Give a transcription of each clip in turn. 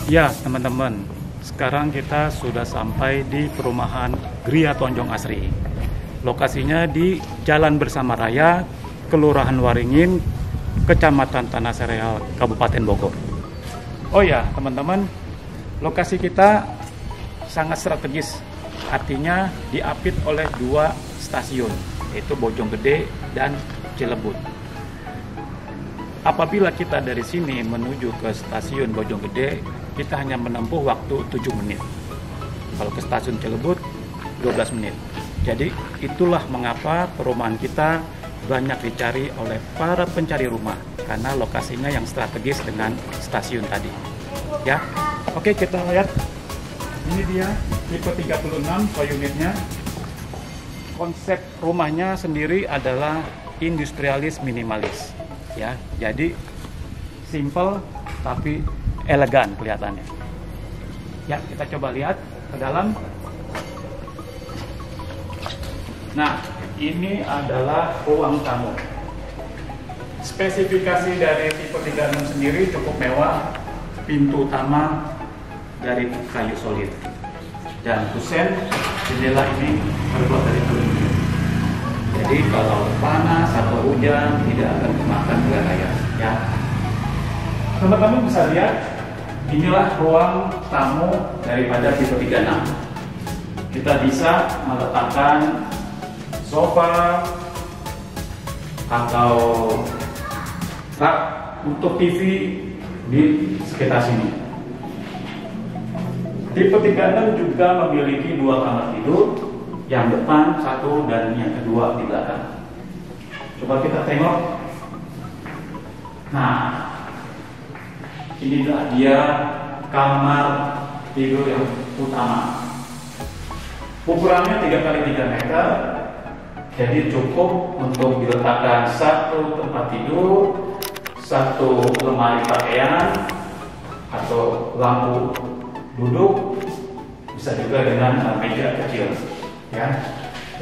Ya teman-teman, sekarang kita sudah sampai di perumahan Gria Tonjong Asri. Lokasinya di Jalan Bersama Raya, Kelurahan Waringin, Kecamatan Tanah Sereal, Kabupaten Bogor. Oh ya teman-teman, lokasi kita sangat strategis, artinya diapit oleh dua stasiun, yaitu Bojonggede dan Cilebut. Apabila kita dari sini menuju ke stasiun Bojonggede, kita hanya menempuh waktu 7 menit. Kalau ke stasiun Cilebut, 12 menit. Jadi itulah mengapa perumahan kita banyak dicari oleh para pencari rumah, karena lokasinya yang strategis dengan stasiun tadi. Ya, oke, kita lihat. Ini dia tipe 36 unitnya. Konsep rumahnya sendiri adalah industrialis minimalis. Ya, jadi simple tapi elegan kelihatannya. Ya, kita coba lihat ke dalam. Nah, ini adalah ruang tamu. Spesifikasi dari tipe 36 sendiri cukup mewah. Pintu utama dari kayu solid dan kusen jendela ini terbuat dari aluminium. Jadi kalau panas atau hujan tidak akan memakan wilayah. Ya, teman-teman bisa lihat, inilah ruang tamu daripada tipe 36. Kita bisa meletakkan sofa atau rak untuk TV di sekitar sini. Tipe 36 juga memiliki dua kamar tidur, yang depan satu dan yang kedua di belakang. Coba kita tengok. Nah, inilah dia kamar tidur yang utama. Ukurannya 3x3 meter, jadi cukup untuk diletakkan satu tempat tidur, satu lemari pakaian atau lampu duduk, bisa juga dengan meja kecil. Ya,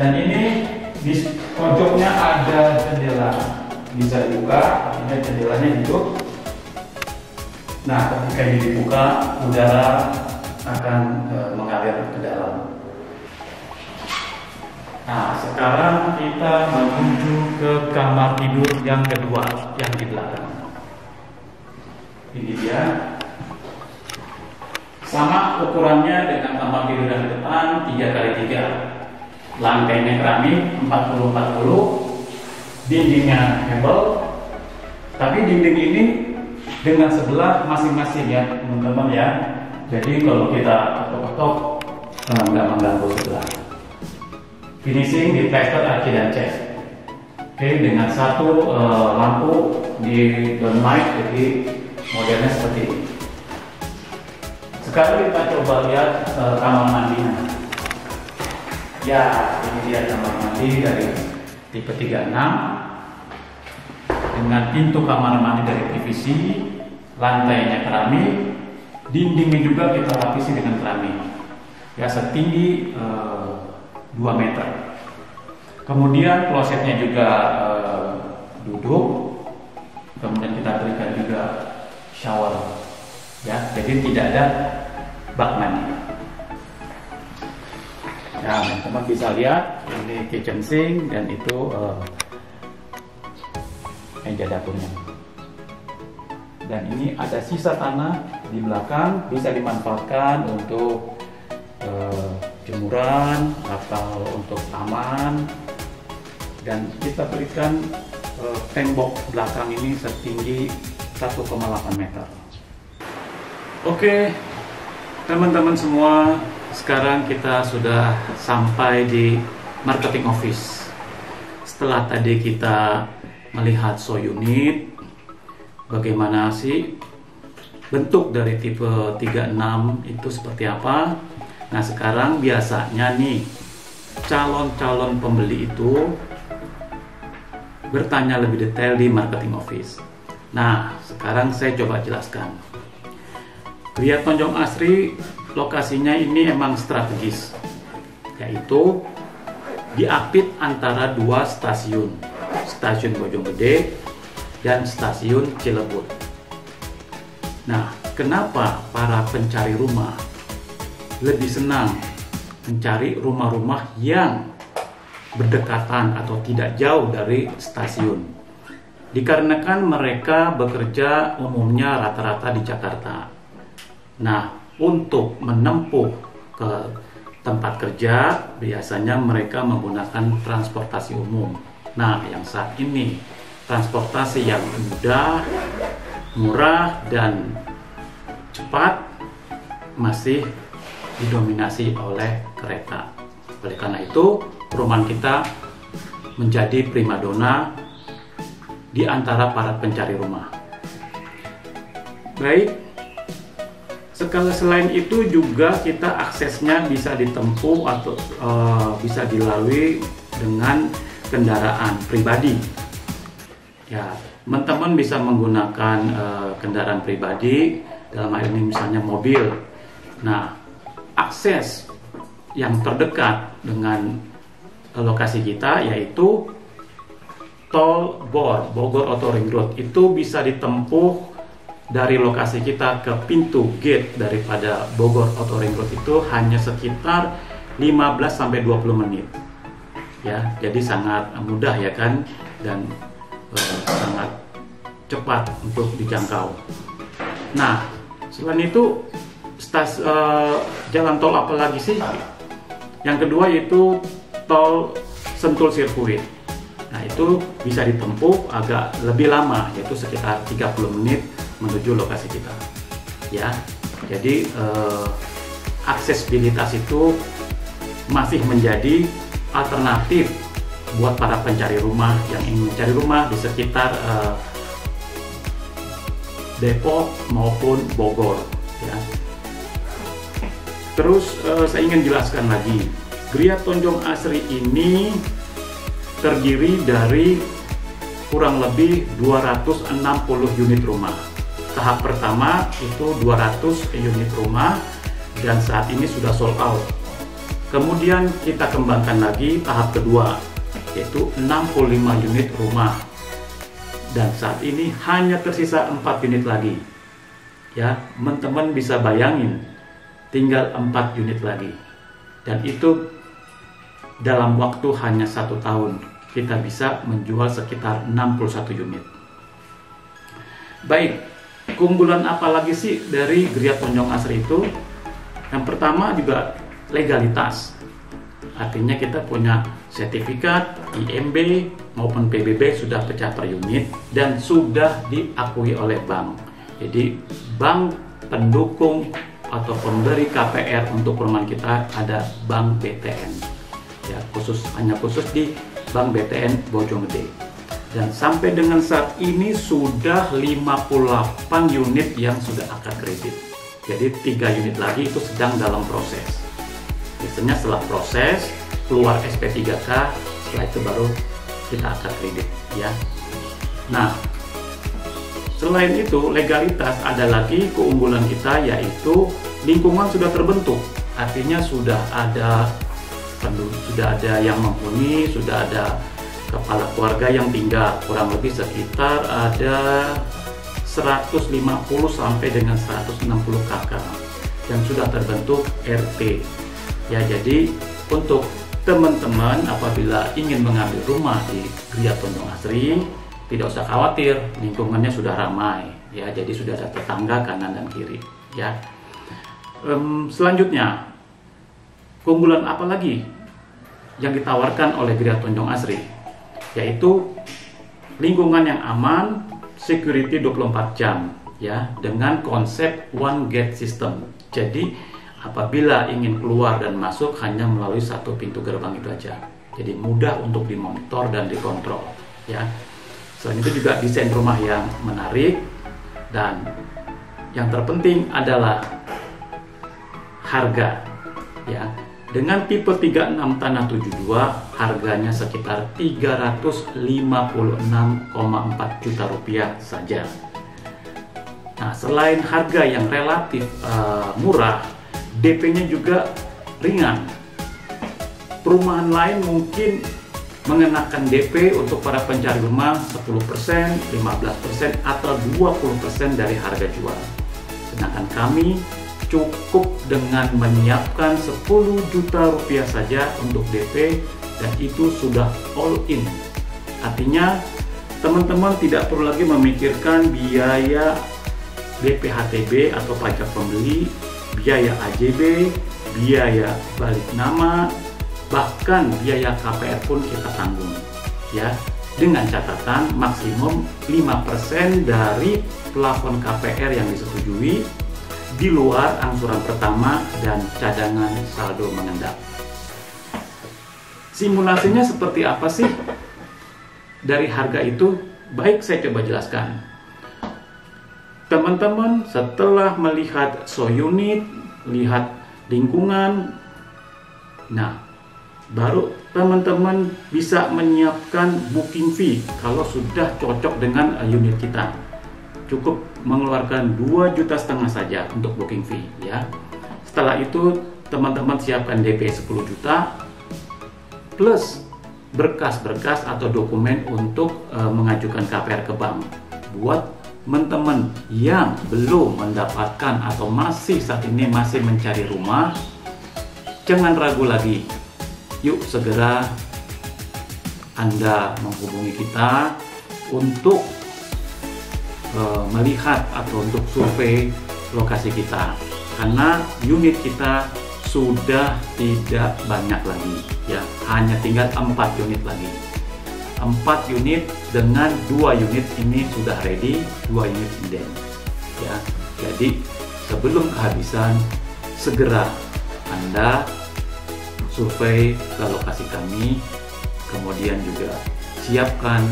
dan ini di pojoknya ada jendela, bisa dibuka, artinya jendelanya hidup. Nah, ketika ini dibuka, udara akan mengalir ke dalam. Nah, sekarang kita menuju ke kamar tidur yang kedua, yang di belakang. Ini dia. Sama ukurannya dengan kamar tidur yang depan, 3x3. Lantainya keramik 40-40, dindingnya hebel, tapi dinding ini dengan sebelah masing-masing ya teman-teman ya. Jadi kalau kita ketok-ketok nggak mengganggu sebelah. Finishing di plaster archi dan cat. Oke, dengan satu lampu di downlight, jadi modelnya seperti ini. Sekarang kita coba lihat kamar mandinya. Ya, ini dia kamar mandi dari tipe 36 dengan pintu kamar mandi dari PVC, lantainya keramik, dindingnya juga kita lapisi dengan keramik. Ya, setinggi 2 meter. Kemudian klosetnya juga duduk. Kemudian kita berikan juga shower. Ya, jadi tidak ada bak mandi. Nah, teman-teman bisa lihat ini kitchen sink dan itu meja dapurnya. Dan ini ada sisa tanah di belakang, bisa dimanfaatkan untuk jemuran atau untuk taman. Dan kita berikan tembok belakang ini setinggi 1,8 meter. Oke, teman-teman semua, sekarang kita sudah sampai di marketing office. Setelah tadi kita melihat show unit, bagaimana sih bentuk dari tipe 36 itu seperti apa. Nah, sekarang biasanya nih calon-calon pembeli itu bertanya lebih detail di marketing office. Nah, sekarang saya coba jelaskan. Gria Tonjong Asri lokasinya ini emang strategis, yaitu diapit antara dua stasiun, stasiun Bojonggede dan stasiun Cilebut. Nah, kenapa para pencari rumah lebih senang mencari rumah-rumah yang berdekatan atau tidak jauh dari stasiun. Dikarenakan mereka bekerja umumnya rata-rata di Jakarta. Nah, untuk menempuh ke tempat kerja, biasanya mereka menggunakan transportasi umum. Nah, yang saat ini, transportasi yang mudah, murah, dan cepat masih didominasi oleh kereta. Oleh karena itu, perumahan kita menjadi primadona di antara para pencari rumah. Baik, selain itu juga kita aksesnya bisa ditempuh atau bisa dilalui dengan kendaraan pribadi. Ya, teman-teman bisa menggunakan kendaraan pribadi, dalam hal ini misalnya mobil. Nah, akses yang terdekat dengan lokasi kita yaitu Tol BOR, Bogor Auto Ring Road, itu bisa ditempuh dari lokasi kita ke pintu gate daripada Bogor Auto Ring Road itu hanya sekitar 15-20 menit. Ya, jadi sangat mudah ya kan, dan sangat cepat untuk dijangkau. Nah, selain itu jalan tol apa lagi sih? Yang kedua yaitu tol Sentul Sirkuit. Nah, itu bisa ditempuh agak lebih lama, yaitu sekitar 30 menit menuju lokasi kita. Ya, jadi aksesibilitas itu masih menjadi alternatif buat para pencari rumah yang ingin mencari rumah di sekitar Depok maupun Bogor. Ya. Terus saya ingin jelaskan lagi, Gria Tonjong Asri ini terdiri dari kurang lebih 260 unit rumah. Tahap pertama itu 200 unit rumah dan saat ini sudah sold out. Kemudian kita kembangkan lagi tahap kedua yaitu 65 unit rumah. Dan saat ini hanya tersisa 4 unit lagi. Ya, teman-teman bisa bayangin tinggal 4 unit lagi. Dan itu dalam waktu hanya 1 tahun kita bisa menjual sekitar 61 unit. Baik, keunggulan apa lagi sih dari Gria Tonjong Asri itu? Yang pertama juga legalitas. Artinya kita punya sertifikat IMB maupun PBB sudah pecah per unit dan sudah diakui oleh bank. Jadi bank pendukung atau pemberi KPR untuk perumahan kita ada Bank BTN. Ya, hanya khusus di Bank BTN Bojonggede. Dan sampai dengan saat ini sudah 58 unit yang sudah akad kredit. Jadi 3 unit lagi itu sedang dalam proses. Biasanya setelah proses keluar SP3K, setelah itu baru kita akad kredit ya. Nah, selain itu legalitas, ada lagi keunggulan kita yaitu lingkungan sudah terbentuk. Artinya sudah ada yang menghuni, sudah ada kepala keluarga yang tinggal, kurang lebih sekitar ada 150 sampai dengan 160 kakak yang sudah terbentuk RT. Ya, jadi untuk teman-teman apabila ingin mengambil rumah di Gria Tonjong Asri, tidak usah khawatir, lingkungannya sudah ramai. Ya, jadi sudah ada tetangga kanan dan kiri. Ya. Selanjutnya, keunggulan apa lagi yang ditawarkan oleh Gria Tonjong Asri? Yaitu lingkungan yang aman, security 24 jam ya, dengan konsep one gate system. Jadi apabila ingin keluar dan masuk hanya melalui satu pintu gerbang itu aja. Jadi mudah untuk dimonitor dan dikontrol ya. Selain itu juga desain rumah yang menarik, dan yang terpenting adalah harga ya. Dengan tipe 36 tanah 72 harganya sekitar 356,4 juta rupiah saja. Nah, selain harga yang relatif murah, DP-nya juga ringan. Perumahan lain mungkin mengenakan DP untuk para pencari rumah 10%, 15%, atau 20% dari harga jual. Sedangkan kami cukup dengan menyiapkan 10 juta rupiah saja untuk DP dan itu sudah all in. Artinya teman-teman tidak perlu lagi memikirkan biaya BPHTB atau pajak pembeli, biaya AJB, biaya balik nama, bahkan biaya KPR pun kita tanggung ya, dengan catatan maksimum 5% dari plafon KPR yang disetujui di luar angsuran pertama dan cadangan saldo mengendap. Simulasinya seperti apa sih dari harga itu? Baik, saya coba jelaskan. Teman-teman setelah melihat show unit, lihat lingkungan, nah baru teman-teman bisa menyiapkan booking fee kalau sudah cocok dengan unit kita. Cukup mengeluarkan 2,5 juta saja untuk booking fee ya. Setelah itu teman-teman siapkan DP 10 juta plus berkas-berkas atau dokumen untuk mengajukan KPR ke bank. Buat teman-teman yang belum mendapatkan atau masih saat ini masih mencari rumah, jangan ragu lagi. Yuk segera Anda menghubungi kita untuk melihat atau untuk survei lokasi kita, karena unit kita sudah tidak banyak lagi ya, hanya tinggal 4 unit lagi. 4 unit dengan 2 unit ini sudah ready, 2 unit inden ya. Jadi sebelum kehabisan segera Anda survei ke lokasi kami, kemudian juga siapkan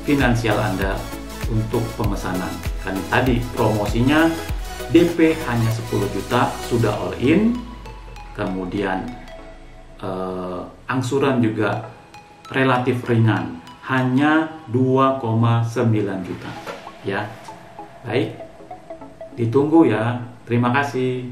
finansial Anda untuk pemesanan. Kan tadi promosinya DP hanya 10 juta sudah all in, kemudian angsuran juga relatif ringan, hanya 2,9 juta ya. Baik, ditunggu ya. Terima kasih.